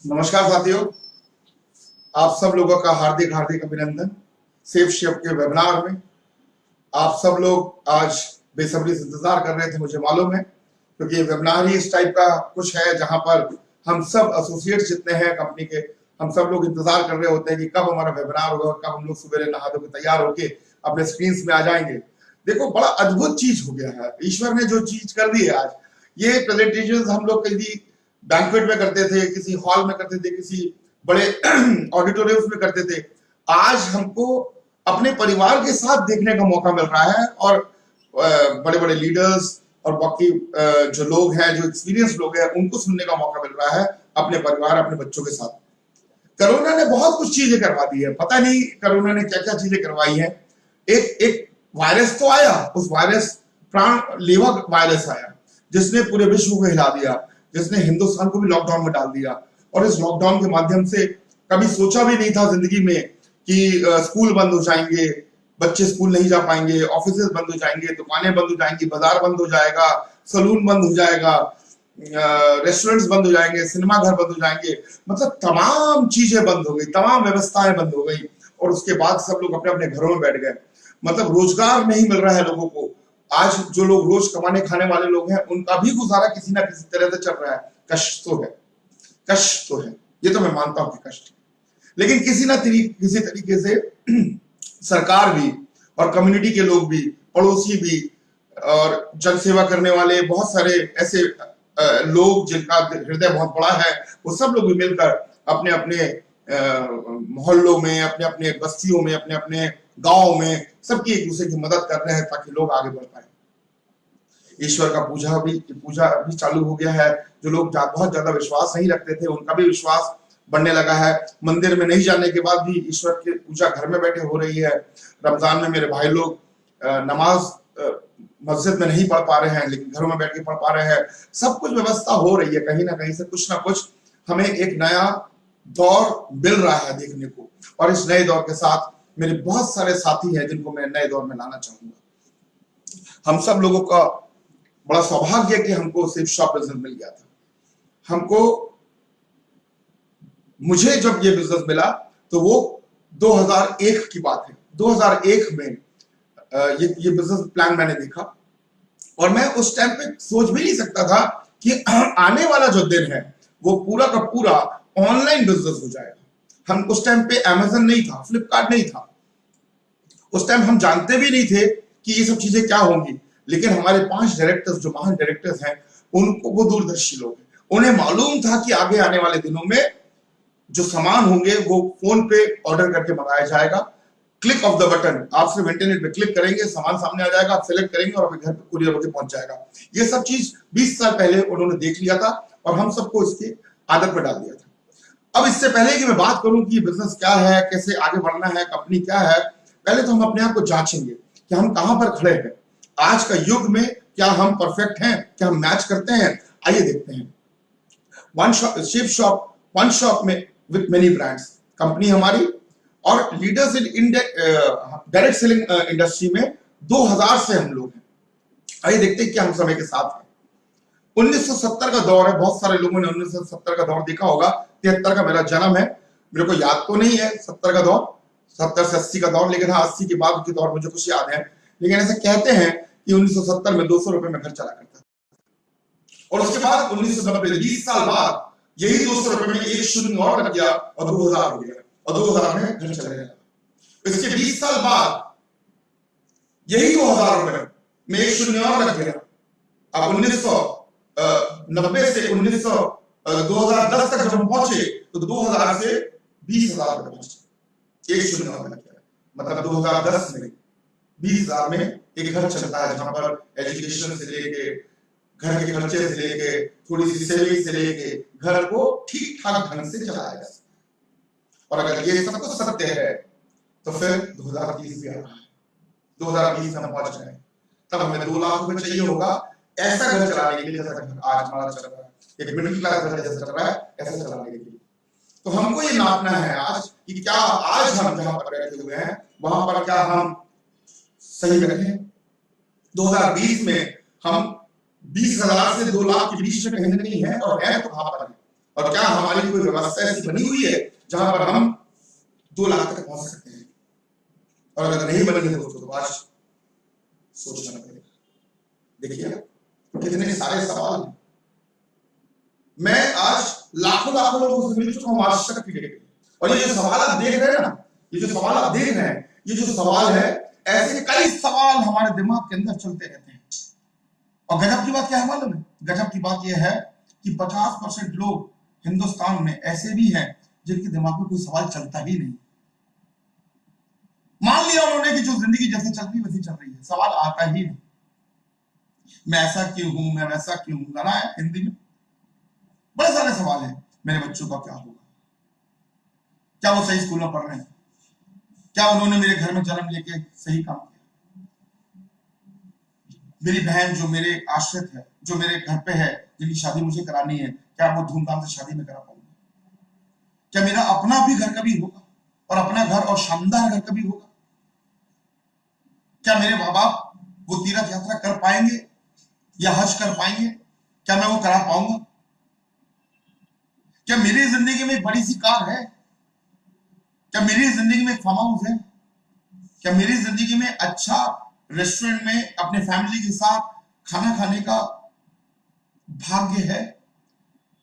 नमस्कार साथियों, आप सब लोगों का हार्दिक हार्दिक अभिनंदन। सेफ शिप के वेबिनार में आप सब लोग आज बेसब्री से इंतजार कर रहे थे, मुझे मालूम है, क्योंकि ये वेबिनार ही इस टाइप का कुछ है जहां पर हम सब एसोसिएट जितने हैं कंपनी के, हम सब लोग इंतजार कर रहे होते हैं कि कब हमारा वेबिनार होगा, कब हम लोग सवेरे नहा धो के तैयार होके अपने स्क्रीन में आ जाएंगे। देखो, बड़ा अद्भुत चीज हो गया है, ईश्वर ने जो चीज कर दी है आज। ये प्रेजेंटेशन हम लोग कभी बैंक्वेट में करते थे, किसी हॉल में करते थे, किसी बड़े ऑडिटोरियम में करते थे। आज हमको अपने परिवार के साथ देखने का मौका मिल रहा है और बड़े बड़े लीडर्स और बाकी जो लोग हैं, जो एक्सपीरियंस लोग हैं, उनको सुनने का मौका मिल रहा है अपने परिवार, अपने बच्चों के साथ। कोरोना ने बहुत कुछ चीजें करवा दी है, पता नहीं कोरोना ने क्या क्या चीजें करवाई है। एक एक वायरस तो आया, उस वायरस प्राण लेवा वायरस आया जिसने पूरे विश्व को हिला दिया, जिसने हिंदुस्तान को भी लॉकडाउन में डाल दिया। और इस लॉकडाउन के माध्यम से कभी सोचा भी नहीं था जिंदगी में कि स्कूल बंद हो जाएंगे, बच्चे स्कूल नहीं जा पाएंगे, ऑफिसेज बंद हो जाएंगे, दुकानें बंद हो जाएंगी, बाजार बंद हो जाएगा, सलून बंद हो जाएगा, रेस्टोरेंट्स बंद हो जाएंगे, सिनेमा घर बंद हो जाएंगे। मतलब तमाम चीजें बंद हो गई, तमाम व्यवस्थाएं बंद हो गई और उसके बाद सब लोग अपने अपने घरों में बैठ गए। मतलब रोजगार नहीं मिल रहा है लोगों को। आज जो लोग रोज कमाने खाने वाले लोग हैं, उनका भी गुजारा किसी ना किसी तरह से चल रहा है। कष्ट तो है, कष्ट तो है, ये तो मैं मानता हूं कि कष्ट है, लेकिन किसी तरीके से सरकार भी और कम्युनिटी के लोग भी, पड़ोसी भी और जन सेवा करने वाले बहुत सारे ऐसे लोग जिनका हृदय बहुत बड़ा है, वो सब लोग भी मिलकर अपने अपने मोहल्लों में, अपने अपने बस्तियों में, अपने अपने गांव में सबकी एक दूसरे की मदद कर रहे हैं ताकि लोग आगे बढ़ पाए। ईश्वर का पूजा भी चालू हो गया है। जो लोग बहुत ज्यादा विश्वास नहीं रखते थे, उनका भी विश्वास बढ़ने लगा है। मंदिर में नहीं जाने के बाद भी ईश्वर की पूजा घर में बैठे हो रही है। रमजान में मेरे भाई लोग नमाज मस्जिद में नहीं पढ़ पा रहे हैं, लेकिन घरों में बैठ के पढ़ पा रहे हैं। सब कुछ व्यवस्था हो रही है, कहीं ना कहीं से कुछ ना कुछ हमें एक नया दौर मिल रहा है देखने को। और इस नए दौर के साथ मेरे बहुत सारे साथी हैं जिनको मैं नए दौर में लाना चाहूंगा। हम सब लोगों का बड़ा सौभाग्य है कि हमको सेफ शॉप बिजनेस मिल गया था। मुझे जब ये बिजनेस मिला तो वो 2001 की बात है। 2001 में ये बिजनेस प्लान मैंने देखा और मैं उस टाइम पे सोच भी नहीं सकता था कि आने वाला जो दिन है वो पूरा का पूरा ऑनलाइन बिजनेस हो जाएगा। हम उस टाइम पे अमेज़न नहीं था, फ्लिपकार्ट नहीं था, उस टाइम हम जानते भी नहीं थे कि ये सब चीजें क्या होंगी। लेकिन हमारे 5 डायरेक्टर्स, जो महान डायरेक्टर्स हैं, उनको, वो दूरदर्शी लोग हैं, उन्हें मालूम था कि आगे आने वाले दिनों में जो सामान होंगे वो फोन पे ऑर्डर करके मंगाया जाएगा। क्लिक ऑफ द बटन, आप सिर्फ इंटरनेट पे क्लिक करेंगे, सामान सामने आ जाएगा, आप सेलेक्ट करेंगे और आपके घर पे कुरियर होकर पहुंच जाएगा। ये सब चीज 20 साल पहले उन्होंने देख लिया था और हम सबको इसकी आदत में डाल दिया था। अब इससे पहले कि मैं बात करूं कि बिजनेस क्या है, कैसे आगे बढ़ना है, कंपनी क्या है, पहले तो हम अपने आप को जांचेंगे कि हम कहां पर खड़े हैं आज का युग में। क्या हम परफेक्ट हैं, क्या हम मैच करते हैं? आइए देखते हैं। वन शॉप में विद मेनी ब्रांड्स कंपनी हमारी, और leaders in direct selling industry में 2000 से हम लोग हैं। आइए देखते हैं कि हम समय के साथ हैं। 1970 का दौर है, बहुत सारे लोगों ने 1970 का दौर देखा होगा। 73 का मेरा जन्म है, मेरे को याद तो नहीं है 70 का दौर, 70 से 80 का दौर, लेकिन हाँ 80 के बाद के दौर मुझे कुछ याद है। लेकिन ऐसे कहते हैं कि 1970 में 200 रुपए में घर चला करता था, और उसके बाद 1990 20 साल बाद यही 200 रुपए में एक शून्य और लग गया और 2000 हो गया, और 2000 में घर चले गया। इसके 20 साल बाद यही 2000 रुपए में एक शून्य और लग गया। अब 1990 से 2010 तक जब हम पहुंचे तो 2000 से 20,000 रुपए पहुंचे, एक शून्य और लग गया। मतलब 2010 में 20,000 में एक घर चलता है, जहां पर एजुकेशन से लेके, घर के खर्चे से लेके, थोड़ी सी सेविंग से लेके घर को ठीक ठाक ढंग से चलाया जा सकता। और अगर ये सब कुछ सत्य है तो फिर 2030 भी आ रहा है, 2020 में हम पहुंच गए, तब हमें 2 लाख रुपए चाहिए होगा ऐसा घर चलाने के लिए जैसा आज हमारा चल रहा है, एक मिडिल क्लास घर जैसा चल रहा है ऐसा चलाने के लिए। तो हमको ये नापना है आज कि क्या आज हम जहां पर बैठे हुए हैं वहां पर क्या हम सही बैठे हैं। 2020 में हम 20,000 से 2 लाख के बीच में कहीं नहीं है, और है तो कहां पर है, और क्या हमारी कमाने की कोई व्यवस्था ऐसी बनी हुई है जहां पर हम 2 लाख तक पहुंच सकते हैं? और अगर नहीं बनी है दोस्तों तो आज सोचना पड़ेगा। देखिए कितने सारे सवाल हैं। मैं आज लाखों लाखों लोगों से मिल चुका हूं आज तक क्रिकेट, और ये जो सवाल आप देख रहे हैं ना, ये जो सवाल आप देख रहे हैं, ये जो सवाल है, ऐसे कई सवाल हमारे दिमाग के अंदर चलते रहते हैं। और गजब की बात क्या है मालूम है? गजब की बात यह है कि 50% लोग हिंदुस्तान में ऐसे भी हैं जिनके दिमाग में कोई सवाल चलता ही नहीं। मान लिया उन्होंने कि जो जिंदगी जैसे चल रही है वैसी चल रही है, सवाल आता ही नहीं। मैं ऐसा क्यों हूं, मैं वैसा क्यों हूं, गाना है हिंदी में, बड़े सारे सवाल हैं। मेरे बच्चों का क्या होगा, क्या वो सही स्कूल में पढ़ रहे हैं, क्या उन्होंने मेरे घर में जन्म लेके सही काम किया, मेरी बहन जो मेरे आश्रित है, जो मेरे घर पे है, जिनकी शादी मुझे करानी है, क्या वो धूमधाम से शादी में करा पाऊंगा, क्या मेरा अपना भी घर कभी होगा, और अपना घर और शानदार घर कभी होगा, क्या मेरे माँ बाप वो तीर्थ यात्रा कर पाएंगे या हज कर पाएंगे, क्या मैं वो करा पाऊंगा, क्या मेरी जिंदगी में एक बड़ी सी कार है, क्या मेरी जिंदगी में एक फार्म हाउस है, क्या मेरी जिंदगी में अच्छा रेस्टोरेंट में अपने फैमिली के साथ खाना खाने का भाग्य है,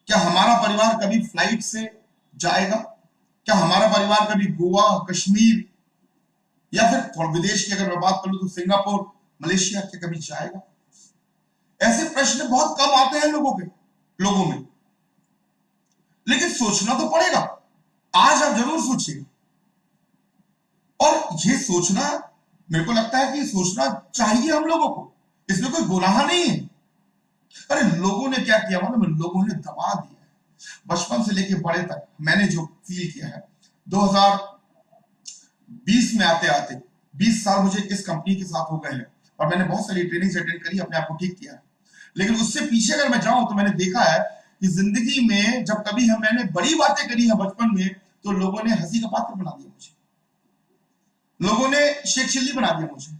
क्या हमारा परिवार कभी फ्लाइट से जाएगा, क्या हमारा परिवार कभी गोवा, कश्मीर या फिर विदेश की अगर मैं बात करूं तो सिंगापुर, मलेशिया के कभी जाएगा? ऐसे प्रश्न बहुत कम आते हैं लोगों में, लेकिन सोचना तो पड़ेगा। आज आप जरूर सोचिए, और ये सोचना, मेरे को लगता है कि सोचना चाहिए हम लोगों को, इसमें कोई गुनाह नहीं है। अरे लोगों ने क्या किया मालूम है? लोगों ने दबा दिया है। बचपन से लेके बड़े तक मैंने जो फील किया है, 2020 में आते आते 20 साल मुझे इस कंपनी के साथ हो गए हैं, और मैंने बहुत सारी ट्रेनिंग अटेंड करी, अपने आप को ठीक किया है। लेकिन उससे पीछे अगर मैं जाऊं तो मैंने देखा है कि जिंदगी में जब कभी मैंने बड़ी बातें करी है बचपन में, तो लोगों ने हंसी का पात्र बना दिया मुझे, लोगों ने शेख चिल्ली बना दिया मुझे,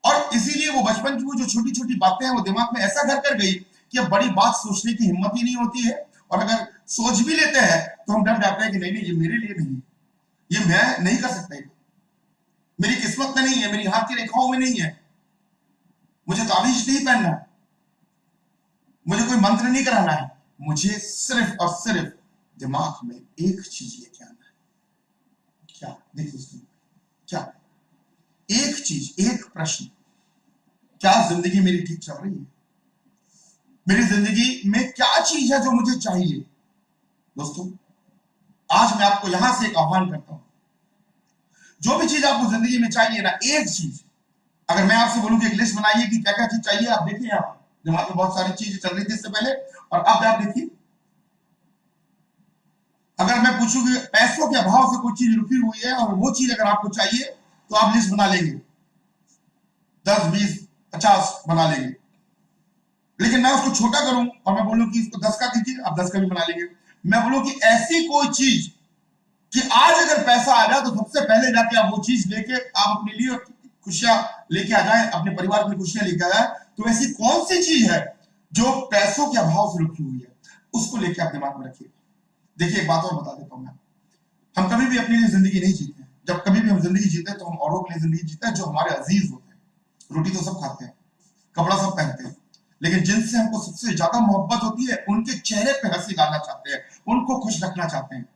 और इसीलिए वो बचपन की वो जो छोटी छोटी बातें हैं वो दिमाग में ऐसा घर कर गई कि अब बड़ी बात सोचने की हिम्मत ही नहीं होती है, और अगर सोच भी लेते हैं तो हम डर जाते हैं कि नहीं ये मेरे लिए नहीं है, ये मैं नहीं कर सकता, मेरी किस्मत में नहीं है, मेरी हाथ की रेखाओं में नहीं है, मुझे ताबीज नहीं पहनना है, मुझे कोई मंत्र नहीं कराना है, मुझे सिर्फ और सिर्फ दिमाग में एक चीज लेके आना है। क्या? देखिए क्या, एक चीज, एक प्रश्न, क्या जिंदगी मेरी ठीक चल रही है? मेरी जिंदगी में क्या चीज है जो मुझे चाहिए? दोस्तों आज मैं आपको यहां से एक आह्वान करता हूं, जो भी चीज आपको जिंदगी में चाहिए ना, एक चीज, अगर मैं आपसे बोलूं कि एक लिस्ट बनाइए कि क्या क्या चीज चाहिए, आप देखिए यहां दिमाग में बहुत सारी चीजें चल रही थी इससे पहले, और अब आप देखिए, अगर मैं पूछूं कि पैसों के अभाव से कोई चीज रुकी हुई है और वो चीज अगर आपको चाहिए तो आप लिस्ट बना लेंगे, 10, 20, 50 बना लेंगे। लेकिन मैं उसको छोटा करूं और मैं बोलूं कि इसको 10 का कीजिए, आप 10 का भी बना लेंगे। मैं बोलूं कि ऐसी कोई चीज कि आज अगर पैसा आ जाए तो सबसे पहले जाके आप वो चीज लेके आप अपने लिए खुशियां लेके आ जाए, अपने परिवार की खुशियां लेके आ जाए, तो ऐसी कौन सी चीज है जो पैसों के अभाव से रुकी हुई है? उसको लेके आप दिमाग में रखिए। देखिए एक बात और बता देता हूं मैं, हम कभी भी अपनी लिए जिंदगी नहीं जीते हैं। जब कभी भी हम जिंदगी जीते हैं तो हम औरों के लिए जिंदगी जीते हैं जो हमारे अजीज होते हैं। रोटी तो सब खाते हैं, कपड़ा सब पहनते हैं, लेकिन जिनसे हमको सबसे ज्यादा मोहब्बत होती है उनके चेहरे पे हंसी डालना चाहते हैं, उनको खुश रखना चाहते हैं।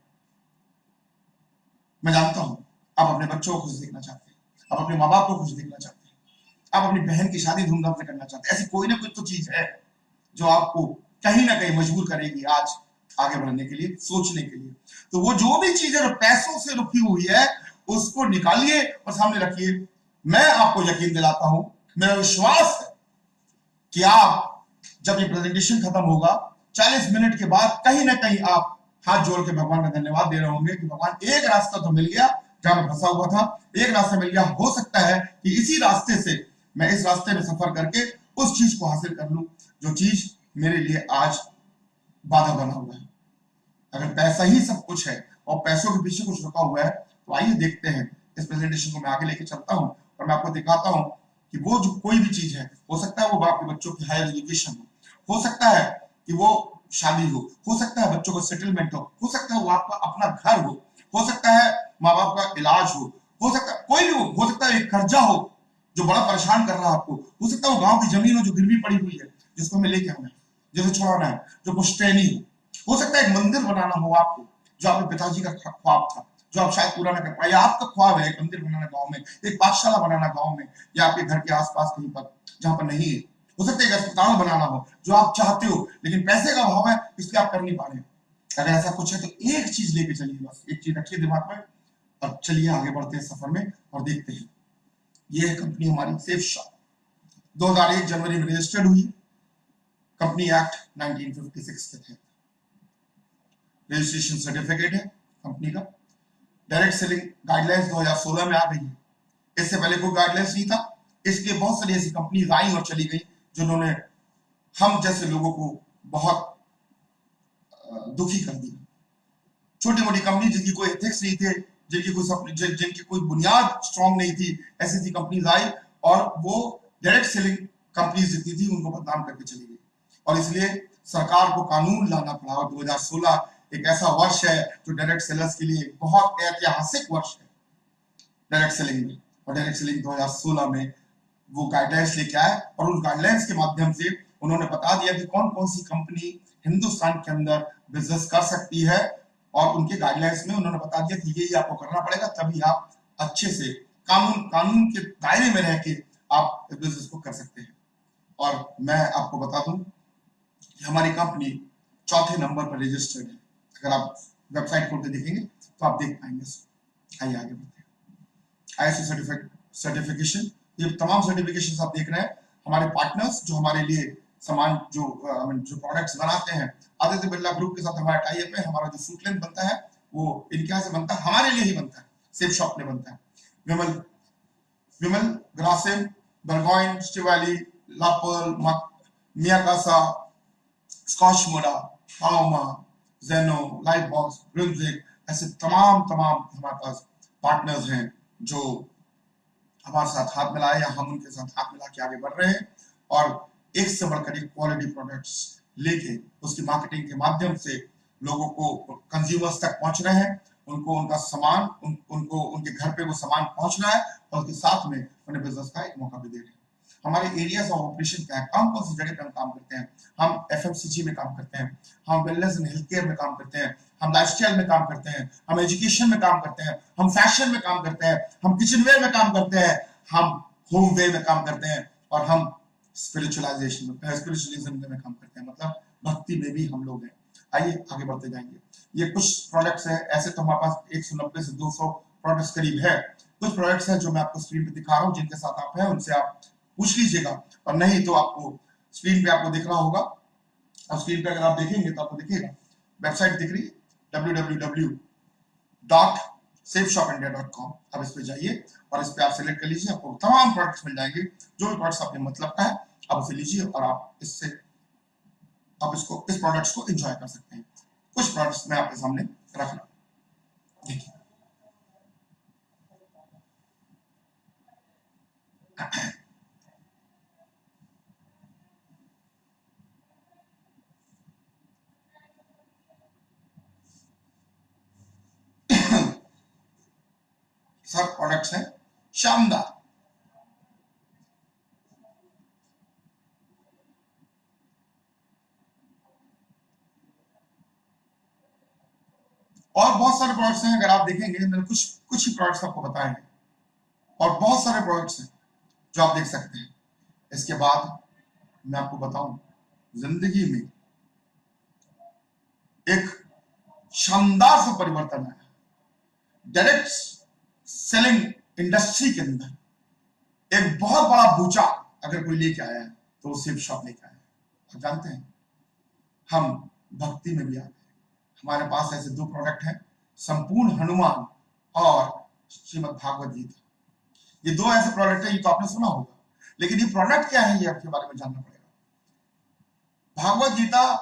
मैं जानता हूं आप अपने बच्चों को खुश देखना चाहते हैं, आप अपने माँ बाप को खुश देखना चाहते हैं, आप अपनी बहन की शादी धूमधाम से करना चाहते हैं। ऐसी कोई ना कोई तो चीज है जो आपको कहीं ना कहीं मजबूर करेगी आज आगे बढ़ने के लिए, सोचने के लिए। तो वो जो भी चीज है जो पैसों से रुकी हुई है उसको निकालिए और सामने रखिए। मैं आपको यकीन दिलाता हूं, मेरा विश्वास है कि आप जब ये प्रेजेंटेशन खत्म होगा 40 मिनट के बाद कहीं ना कहीं आप हाथ जोड़ के भगवान का धन्यवाद दे रहे होंगे कि भगवान एक रास्ता तो मिल गया जहां मैं फंसा हुआ था, एक रास्ता मिल गया। हो सकता है कि इसी रास्ते से मैं इस रास्ते में सफर करके उस चीज को हासिल कर लूं जो चीज मेरे लिए आज बाधा बना हुआ है। अगर पैसा ही सब कुछ है और पैसों के पीछे कुछ रुका हुआ है तो आइए देखते हैं, इस प्रेजेंटेशन को मैं आगे लेके चलता हूं और मैं आपको दिखाता हूं कि वो जो कोई भी चीज है, हो सकता है वो आपके बच्चों की हायर एजुकेशन हो सकता है कि वो शादी हो सकता है बच्चों का सेटलमेंट हो सकता है वो आपका अपना घर हो सकता है माँ बाप का इलाज हो सकता है कोई भी हो सकता है एक कर्जा हो जो बड़ा परेशान कर रहा है आपको, हो सकता है वो गांव की जमीन हो जो गिरवी पड़ी हुई है जिसको हमें लेके आना है, जिसे छोड़ाना है, जो पुश्तैनी हो सकता है एक मंदिर बनाना हो आपको जो आपके पिताजी का ख्वाब था जो आप शायद पूरा ना कर पाए, या आपका ख्वाब है एक मंदिर बनाना गांव में, एक पाठशाला बनाना गांव में या आपके घर के आसपास कहीं पर जहां पर नहीं है, हो सकता है एक अस्पताल बनाना हो जो आप चाहते हो लेकिन पैसे का अभाव है इसलिए आप कर नहीं पा रहे। अगर ऐसा कुछ है तो एक चीज लेके चलिए, बस एक चीज रखिए दिमाग में और चलिए आगे बढ़ते हैं सफर में और देखते हैं। ये है कंपनी हमारी सेफ शॉप, 2001 जनवरी में रजिस्टर्ड हुई, कंपनी एक्ट 1956 के तहत रजिस्ट्रेशन सर्टिफिकेट है कंपनी का। डायरेक्ट सेलिंग गाइडलाइंस 2016 में आ गई है, इससे पहले कोई गाइडलाइंस नहीं था, इसलिए बहुत सारी ऐसी कंपनीज आई और चली गई जिन्होंने हम जैसे लोगों को बहुत दुखी कर दिया। छोटी मोटी कंपनी जिनकी कोई एथिक्स नहीं थे, जिनकी कोई बुनियाद स्ट्रांग नहीं थी, ऐसी ऐसी कंपनीज आई और वो डायरेक्ट सेलिंग कंपनीज जितनी थी उनको बदनाम करके चली गई और इसलिए सरकार को कानून लाना पड़ा। और 2016 एक ऐसा वर्ष है जो डायरेक्ट सेलर्स के लिए बहुत ऐतिहासिक वर्ष है डायरेक्ट सेलिंग में, और डायरेक्ट सेलिंग 2016 में वो गाइडलाइंस लेके आए और उन गाइडलाइंस के माध्यम से उन्होंने बता दिया कि कौन कौन सी कंपनी हिंदुस्तान के अंदर बिजनेस कर सकती है और उनके गाइडलाइंस में उन्होंने बता दिया कि ये आपको करना पड़ेगा तभी आप अच्छे से कानून के दायरे में रह के आप इस बिजनेस को कर सकते हैं। और मैं आपको बता दूं कि हमारी कंपनी चौथे नंबर पर रजिस्टर्ड है, अगर आप वेबसाइट खोल के देखेंगे तो आप देख पाएंगे। आइए आगे बढ़ते हैं। ISO सर्टिफिकेशन, ये तमाम सर्टिफिकेशन आप देख रहे हैं हमारे पार्टनर्स जो हमारे लिए सामान जो प्रोडक्ट्स बनाते हैं, आदित्य बिरला ग्रुप के साथ हमारा टाई अप है। हमारा जो सूट लेंथ बनता है वो इनके यहाँ से बनता है, हमारे लिए ही बनता है, सेफ शॉप में बनता है। विमल ग्रासिम, बर्गोइन, स्टिवाली, लापर्ल, मियाकासा, स्कॉच मोडा, पाओमा, जेनो, लाइफ बॉक्स, ब्रिंजिक, ऐसे तमाम हमारे पास पार्टनर्स हैं जो हमारे साथ हाथ मिलाए या हम उनके साथ हाथ मिला के आगे बढ़ रहे हैं और एक से बढ़कर एक क्वालिटी प्रोडक्ट्स लेके उसकी मार्केटिंग के माध्यम से लोगों को कंज्यूमर्स तक पहुंच रहे हैं, उनको उनका सामान उनको उनके घर पे वो सामान पहुंच रहा है और उसके साथ में उन्हें बिजनेस का एक मौका भी दे रहे हैं। हमारे एरियाज ऑफ ऑपरेशन क्या है, कौन सी जगह पर हम काम करते हैं, हम FMCG में काम करते हैं, हम वेलनेस एंड हेल्थ केयर में काम करते हैं, हम लाइफस्टाइल में काम करते हैं, हम एजुकेशन में काम करते हैं, हम फैशन में काम करते हैं, हम किचनवेयर में काम करते हैं, हम होमवेयर में काम करते हैं और हम स्पिरिचुअलिज्म में काम करते हैं, मतलब भक्ति में भी हम लोग हैं। आइए आगे बढ़ते जाएंगे। ये कुछ प्रोडक्ट्स हैं, ऐसे तो हमारे पास 190 से 200 प्रोडक्ट्स करीब है। कुछ प्रोडक्ट्स हैं जो मैं आपको स्क्रीन पे दिखा रहा हूँ, जिनके साथ आप हैं उनसे आप पूछ लीजिएगा और नहीं तो आपको स्क्रीन पे आपको दिख रहा होगा और स्क्रीन पे अगर आप देखेंगे तो आपको दिखेगा वेबसाइट दिख रही है www.safeshopindia.com। अब इस पे जाइए और इस पे आप सिलेक्ट कर लीजिए, आपको तमाम प्रोडक्ट्स मिल जाएंगे, जो भी प्रोडक्ट्स आपके मतलब का है आप उसे लीजिए और आप इस प्रोडक्ट्स को एंजॉय कर सकते हैं। कुछ प्रोडक्ट्स मैं आपके सामने रख रहा हूं, देखिए। सब प्रोडक्ट्स हैं शानदार, और बहुत सारे प्रोडक्ट्स हैं। अगर आप देखेंगे मैंने कुछ ही प्रोडक्ट्स आपको बताए हैं और बहुत सारे प्रोडक्ट्स हैं जो आप देख सकते हैं। इसके बाद मैं आपको बताऊं, जिंदगी में एक शानदार सा परिवर्तन है डायरेक्ट सेलिंग इंडस्ट्री के अंदर। एक बहुत बड़ा भूचाल अगर कोई लेके आया है तो वो सेफ शॉप लेके आया है। आप जानते हैं हम भक्ति में भी आते हैं, हमारे पास ऐसे 2 प्रोडक्ट हैं, संपूर्ण हनुमान और श्रीमद् भागवत गीता। ये 2 ऐसे प्रोडक्ट हैं, ये तो आपने सुना होगा, लेकिन ये प्रोडक्ट क्या है ये आपके बारे में जानना पड़ेगा। भागवत गीता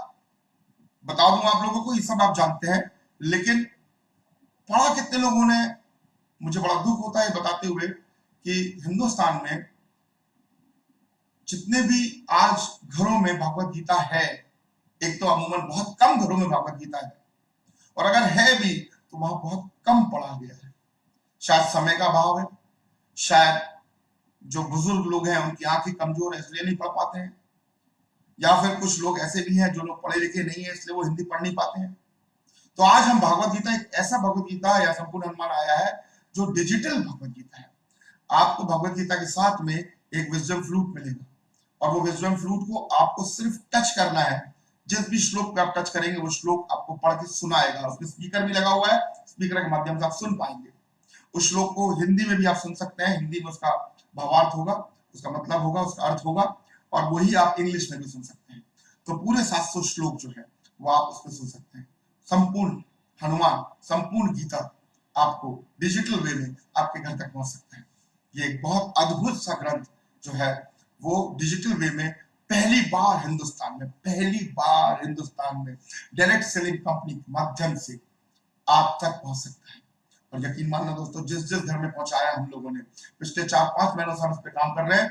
बता दूं आप लोगों को, ये सब आप जानते हैं, लेकिन पढ़ा कितने लोगों ने। मुझे बड़ा दुख होता है बताते हुए कि हिंदुस्तान में जितने भी आज घरों में भागवत गीता है एक तो अमूमन बहुत कम घरों में भगवत गीता है, और अगर है भी तो वहां बहुत कम पढ़ा गया है। शायद समय का अभाव है, शायद जो बुजुर्ग लोग हैं उनकी आंखें कमजोर है इसलिए नहीं पढ़ पाते हैं, या फिर कुछ लोग ऐसे भी हैं जो लोग पढ़े लिखे नहीं है इसलिए वो हिंदी पढ़ नहीं पाते हैं। तो आज हम भगवत गीता, एक ऐसा भगवत गीता या संपूर्ण हनुमान आया है जो डिजिटल भगवत गीता है। आपको भगवत गीता के साथ में एक विजडम फ्लूट मिलेगा, और वो विजडम फ्लूट को आपको सिर्फ टच करना है। जिस भी श्लोक पे आप टच करेंगे वो श्लोक आपको पढ़ के सुनाएगा। उसमें स्पीकर भी लगा हुआ है, स्पीकर के माध्यम से आप सुन पाएंगे। उस श्लोक को हिंदी में भी आप सुन सकते हैं, हिंदी में उसका भावार्थ होगा, उसका मतलब होगा, उसका अर्थ होगा, और वही आप इंग्लिश में भी सुन सकते हैं। तो पूरे 700 श्लोक जो है वो आप उसमें सुन सकते हैं। संपूर्ण हनुमान, संपूर्ण गीता आपको डिजिटल वे में आपके घर तक पहुंच सकता है। ये एक बहुत अद्भुत सा ग्रंथ जो है वो डिजिटल वे में पहली बार हिंदुस्तान में डायरेक्ट सेलिंग कंपनी के माध्यम से आप तक पहुंच सकता है। और यकीन मानना दोस्तों, जिस जिस घर में पहुंचाया हम लोगों ने पिछले 4-5 महीनों से हम इस पे काम कर रहे हैं,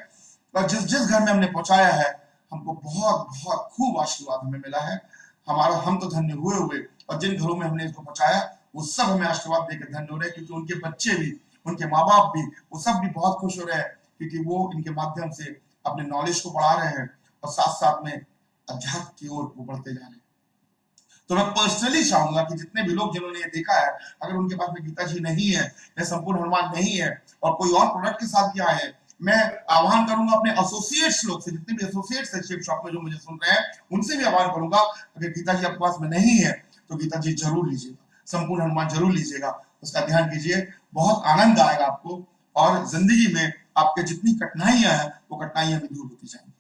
और जिस जिस घर में हमने पहुंचाया है हमको बहुत बहुत खूब आशीर्वाद हमें मिला है। हम तो धन्य हुए, और जिन घरों में हमने इसको पहुंचाया वो सब हमें आशीर्वाद देकर धन्य हो रहे हैं, क्योंकि उनके बच्चे भी, उनके माँ बाप भी, वो सब भी बहुत खुश हो रहे हैं, क्योंकि वो इनके माध्यम से अपने नॉलेज को बढ़ा रहे हैं और साथ साथ में अध्यात्म की ओर वो बढ़ते जा रहे हैं। तो मैं पर्सनली चाहूंगा कि जितने भी लोग जिन्होंने ये देखा है, अगर उनके पास में गीता जी नहीं है या संपूर्ण हनुमान नहीं है और कोई और प्रोडक्ट के साथ किया है, मैं आह्वान करूंगा अपने एसोसिएट्स लोग से, जितने भी एसोसिएट्स है शिव शॉप में जो मुझे सुन रहे हैं, उनसे भी आह्वान करूंगा, अगर गीता जी आपके पास में नहीं है तो गीता जी जरूर लीजिएगा, संपूर्ण हनुमान जरूर लीजिएगा, उसका ध्यान कीजिए, बहुत आनंद आएगा आपको, और जिंदगी में आपके जितनी कठिनाइयां हैं वो कठिनाइयां भी दूर होती जाएंगी।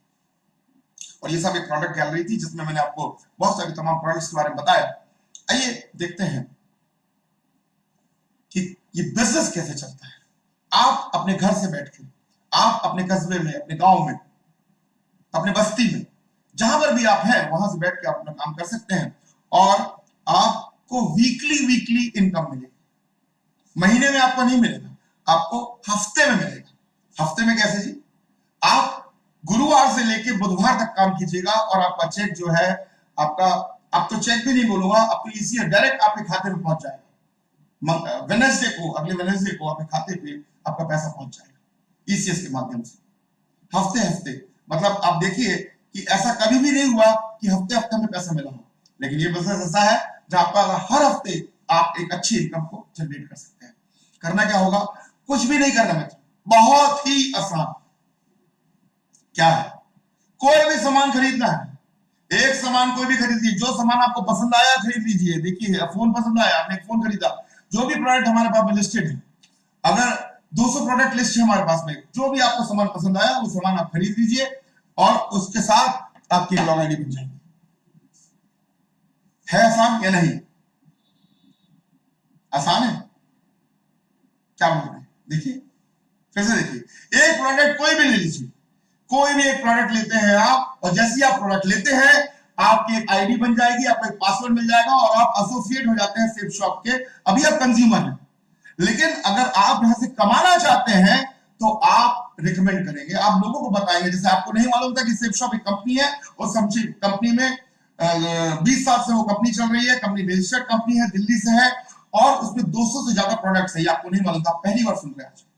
और ये सब एक प्रोडक्ट गैलरी थी जिसमें मैंने आपको बहुत सारे तमाम प्रोडक्ट्स के बारे में बताया। आइए देखते हैं कि ये बिजनेस कैसे चलता है। आप अपने घर से बैठ के, आप अपने कस्बे में, अपने गांव में, अपने बस्ती में, जहां पर भी आप हैं वहां से बैठ के आप अपना काम कर सकते हैं, और आपको वीकली इनकम मिलेगी। महीने में आपको नहीं मिलेगा, आपको हफ्ते में मिलेगा। हफ्ते में कैसे जी? आप गुरुवार से लेके बुधवार तक काम कीजिएगा और आपका चेक जो है, आपका, अब तो चेक भी नहीं बोलूंगा, अब तो इजी है, डायरेक्ट आपके खाते में पहुंच जाएगा। वेडनेसडे को, अगले वेडनेसडे को आपके खाते पे आपका पैसा पहुंच जाएगा ईसीएस के माध्यम से। हफ्ते मतलब आप देखिए कि ऐसा कभी भी नहीं हुआ कि हफ्ते हफ्ते में पैसा मिला हो, लेकिन ये बिजनेस ऐसा है जहां पर हर हफ्ते आप एक अच्छी इनकम को जनरेट कर सकते हैं। करना क्या होगा? कुछ भी नहीं करना मित्र, बहुत ही आसान। क्या है? कोई भी सामान खरीदना है, एक सामान कोई भी खरीद लीजिए, जो सामान आपको पसंद आया खरीद लीजिए। देखिए, फोन पसंद आया, आपने एक फोन खरीदा, जो भी प्रोडक्ट हमारे पास में लिस्टेड है, अगर 200 प्रोडक्ट लिस्ट है हमारे पास में, जो भी आपको सामान पसंद आया वो सामान आप खरीद लीजिए, और उसके साथ आपकी ब्लॉग आईडी बन जाएगी। है आसान या नहीं? आसान है? क्या बोल रहे हैं? देखिए, फिर से देखिए, एक प्रोडक्ट कोई भी ले लीजिए, कोई भी एक प्रोडक्ट लेते हैं आप, और जैसे ही आप प्रोडक्ट लेते हैं आपकी एक आईडी बन जाएगी, आपको एक पासवर्ड मिल जाएगा, और आप एसोसिएट हो जाते हैं शिव शॉप के। अभी आप कंज्यूमर हैं, लेकिन अगर आप यहां से कमाना चाहते हैं तो आप रिकमेंड करेंगे, आप लोगों को बताएंगे। जैसे आपको नहीं मालूम था कि शिव शॉप एक कंपनी है, और कंपनी में 20 साल से वो कंपनी चल रही है, कंपनी रजिस्टर्ड कंपनी है, दिल्ली से है, और उसमें 200 से ज्यादा प्रोडक्ट्स है, आपको नहीं मालूम था, पहली बार सुन रहे हैं।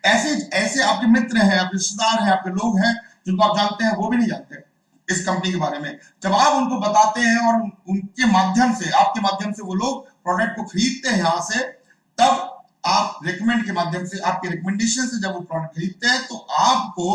ऐसे ऐसे आपके मित्र हैं, आपके रिश्तेदार हैं, आपके लोग हैं जिनको आप जानते हैं, वो भी नहीं जानते इस कंपनी के बारे में। जब आप उनको बताते हैं और उनके माध्यम से, आपके माध्यम से वो लोग प्रोडक्ट को खरीदते हैं यहां से, तब आप रिकमेंड के माध्यम से, आपके रिकमेंडेशन से जब वो प्रोडक्ट खरीदते हैं तो आपको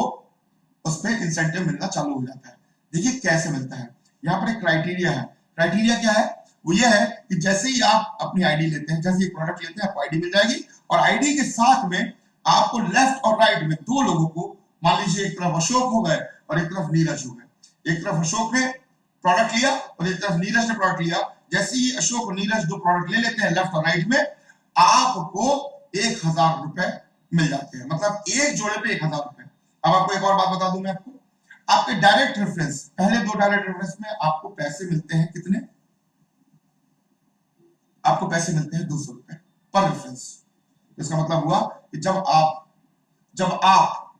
उस पर इंसेंटिव मिलना चालू हो जाता है। देखिए कैसे मिलता है, यहाँ पर एक क्राइटेरिया है। क्राइटेरिया क्या है? वो ये है कि जैसे ही आप अपनी आईडी लेते हैं, जैसे ही प्रोडक्ट लेते हैं, आपको आईडी मिल जाएगी, और आईडी के साथ में आपको लेफ्ट और राइट में दो लोगों को, मान लीजिए एक तरफ अशोक हो गए और एक तरफ नीरज हो गए, एक तरफ अशोक ने प्रोडक्ट लिया और एक तरफ नीरज ने प्रोडक्ट लिया। जैसे ही अशोक और नीरज दो प्रोडक्ट ले लेते हैं लेफ्ट और राइट में, आपको 1000 रुपए मिल जाते हैं, मतलब एक जोड़े पे 1000 रुपए। अब आपको एक और बात बता दूं मैं आपको, आपके डायरेक्ट रेफरेंस, पहले 2 डायरेक्ट रेफरेंस में आपको पैसे मिलते हैं कितने? आपको पैसे मिलते हैं 200 रुपए पर रेफरेंस। इसका मतलब हुआ कि जब आप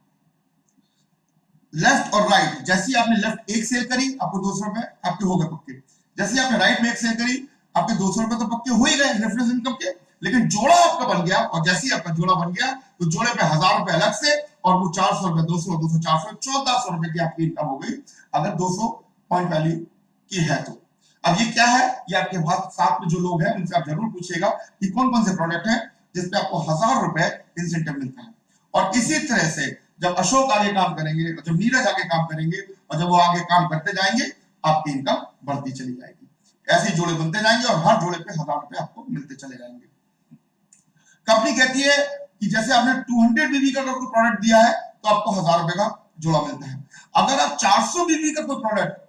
लेफ्ट और राइट, जैसे ही आपने लेफ्ट एक सेल करी आपको 200 रुपए आपके हो गए पक्के, जैसे ही आपने राइट में एक सेल करी आपके 200 रुपए तो पक्के हो ही गए रेफरेंस इनकम के, लेकिन जोड़ा आपका बन गया, और जैसे ही आपका जोड़ा बन गया तो जोड़े पे 1000 रुपए अलग से, और वो 400 रुपए 200 200 400 1400 रुपए की आपकी इनकम हो गई अगर 200 पॉइंट वैल्यू की है तो। अब ये क्या है, ये आपके बाद साथ में जो लोग हैं उनसे आप जरूर पूछिएगा कि कौन कौन से प्रोडक्ट है जिसपे आपको 1000 रुपए इंसेंटिव मिलता है। और इसी तरह से जब अशोक आगे काम करेंगे, जब नीरज आगे काम करेंगे, और जब वो आगे काम करते जाएंगे आपकी इनकम बढ़ती चली जाएगी, ऐसे जोड़े बनते जाएंगे और हर जोड़े पे 1000 रुपए आपको मिलते चले जाएंगे। कंपनी कहती है कि जैसे आपने 200 बीबी का कोई प्रोडक्ट दिया है तो आपको 1000 रुपए का जोड़ा मिलता है। अगर आप 400 बीबी का कोई प्रोडक्ट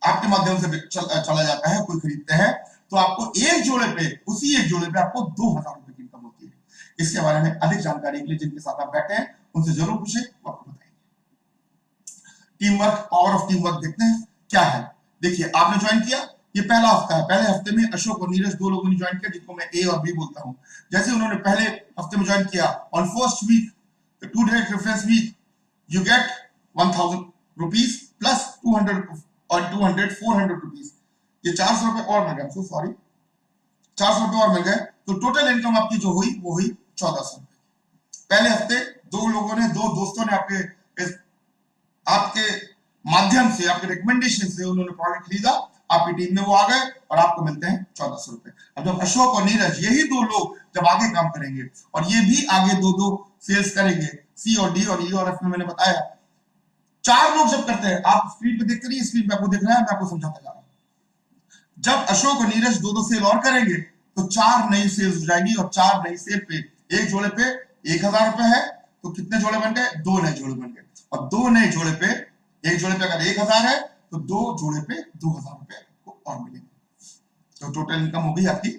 आपके माध्यम से चला जाता है, कोई खरीदते हैं, तो आपको एक जोड़े पे, उसी एक जोड़े पे आपको 2000 रुपए की इनकम होती है। इसके बारे में अधिक जानकारी के लिए जिनके साथ आप बैठे हैं उनसे जरूर पूछें, वो आपको बताएंगे। Team work, power of team work देखते हैं क्या है। देखिए आपने ज्वाइन किया, ये पहला हफ्ता है, पहले हफ्ते में अशोक और नीरज दो लोगों ने ज्वाइन किया जिनको मैं ए और बी बोलता हूं। जैसे उन्होंने पहले हफ्ते में ज्वाइन किया, on first week the 2 day reference week you get 1000 rupees plus 200 और 200 400 रुपीज, ये 400 रुपए और मिल गए, सो सॉरी 400 रुपए और मिल गए, तो टोटल इनकम आपकी जो हुई वो हुई 1400 रुपए। पहले हफ्ते दो लोगों ने, दो दोस्तों ने आपके माध्यम से, आपके रिकमेंडेशन से उन्होंने प्रोडक्ट खरीदा, आपकी टीम में वो आ गए और आपको मिलते हैं 1400 रुपए। अब जब अशोक और नीरज, यही दो लोग जब आगे काम करेंगे और ये भी आगे दो दो सेल्स करेंगे, सी और डी और ई और एफ में मैंने बताया, चार लोग जब करते हैं, आप स्क्रीन पे देख रही, स्क्रीन पे आपको दिख रहा है, मैं आपको समझाता जा रहा हूं। जब अशोक और नीरज दो दो सेल और करेंगे तो 4 नई सेल्स हो जाएगी, और 4 नई सेल पे एक जोड़े पे 1000 रुपए है, तो कितने जोड़े बन गए, 2 नए जोड़े बन गए, और 2 नए जोड़े पे, एक जोड़े पे अगर 1000 है तो 2 जोड़े पे 2000 रुपए आपको और मिलेंगे, तो टोटल इनकम हो गई आपकी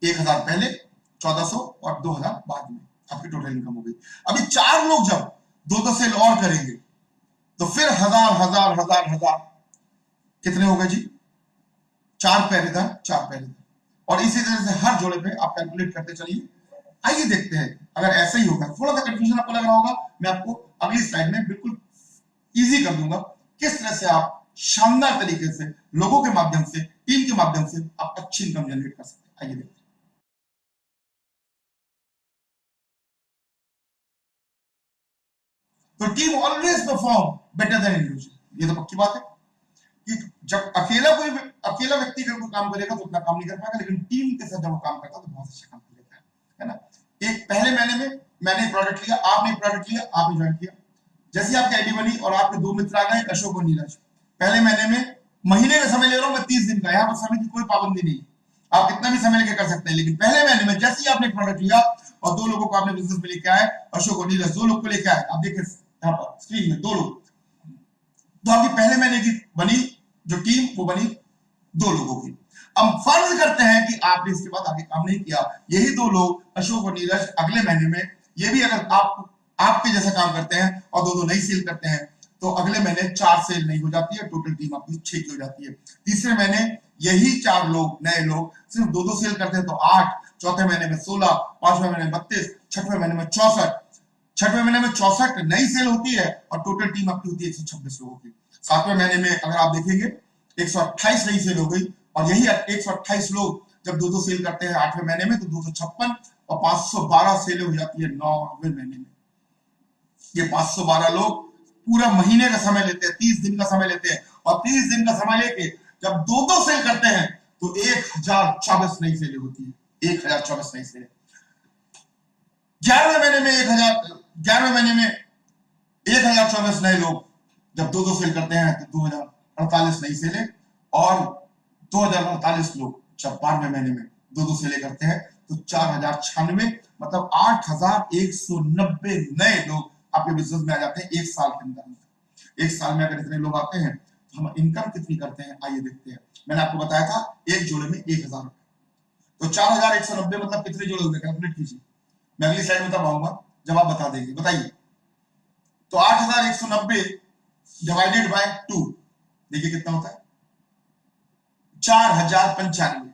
1000 पहले, 1400 और 2000 बाद में, आपकी टोटल इनकम हो गई। अभी 4 लोग जब दो दो सेल और करेंगे तो फिर 1000 कितने हो गए जी, 4 पैर इधर 4 पैर इधर, और इसी तरह से हर जोड़े पे आप कैलकुलेट करते चलिए। आइए देखते हैं, अगर ऐसा ही होगा, थोड़ा सा कंफ्यूजन आपको लग रहा होगा, मैं आपको अगली स्लाइड में बिल्कुल इजी कर दूंगा किस तरह से आप शानदार तरीके से लोगों के माध्यम से, टीम के माध्यम से आप अच्छी इनकम जनरेट कर सकते हैं। आइए देखते हैं। तो team always perform better than individual, ये तो पक्की बात है कि जब अकेला व्यक्ति अगर कोई काम करेगा तो उतना काम नहीं कर पाएगा, लेकिन टीम के साथ जब वो काम करता है तो बहुत अच्छा काम कर लेता है ना। एक पहले महीने में मैंने एक प्रोडक्ट लिया, आपने एक प्रोडक्ट लिया, आपने ज्वाइन किया, जैसे आपकी आईडी बनी और आपके दो मित्र आ गए, अशोक और नीरज। पहले महीने में, महीने का समय ले रहा हूं मैं 30 दिन का, यहाँ पर समय की कोई पाबंदी नहीं, आप कितना भी समय लेके कर सकते हैं, लेकिन पहले महीने में जैसे ही आपने एक प्रोडक्ट लिया और 2 लोगों को आपने बिजनेस में लेके आए, अशोक और नीरज 2 लोग को लेके आए, आप देखिए यहाँ पर स्क्रीन में 2 लोग, तो आपकी पहले महीने की बनी जो टीम वो बनी 2 लोगों की। अब फर्ज करते हैं कि आपने इसके बाद आगे काम नहीं किया, यही 2 लोग अशोक और नीरज अगले महीने में, ये भी अगर आपके जैसा काम करते हैं और 2 नई सेल करते हैं तो अगले महीने 4 सेल नहीं हो जाती है, टोटल टीम आपकी 6 की हो जाती है। तीसरे महीने यही 4 लोग, नए लोग सिर्फ 2 सेल करते हैं तो 8, चौथे महीने में 16, पांचवें महीने में 32, छठवें महीने में 64, छठवें महीने में 64 नई सेल होती है और टोटल टीम आपकी होती है 126 लोगों की। सातवें महीने में अगर आप देखेंगे 128 नई सेल हो गई, और यही 128 लोग जब 2 सेल करते हैं 8वें महीने में तो 256 और 512 सेलें हो जाती है 9वें महीने में। ये 512 लोग पूरा महीने का समय लेते हैं, 30 दिन का समय लेते हैं, और 30 दिन का समय लेके जब 2 सेल करते हैं तो 1024 नई सेलें होती है, 1024 नई सेलें। 11वें महीने में 1024 नए लोग जब 2 सेल करते हैं तो 2048 नई सेलें, और 2048 लोग जब 12वें महीने में 2 सेलें करते हैं तो 4096, मतलब 8190 नए लोग आपके बिजनेस में आ जाते हैं 1 साल के अंदर। 1 साल में अगर इतने लोग आते हैं तो हम इनकम कितनी करते हैं, आइए देखते हैं। मैंने आपको बताया था एक जोड़े में 1000 रुपए, तो 4190 मतलब कितने जोड़े हुए, कैलकुलेट कीजिए, मैं अगली स्लाइड में तब आऊंगा जब आप बता देंगे। बताइए, तो 8190 डिवाइडेड बाय 2, देखिए कितना होता है, 4095।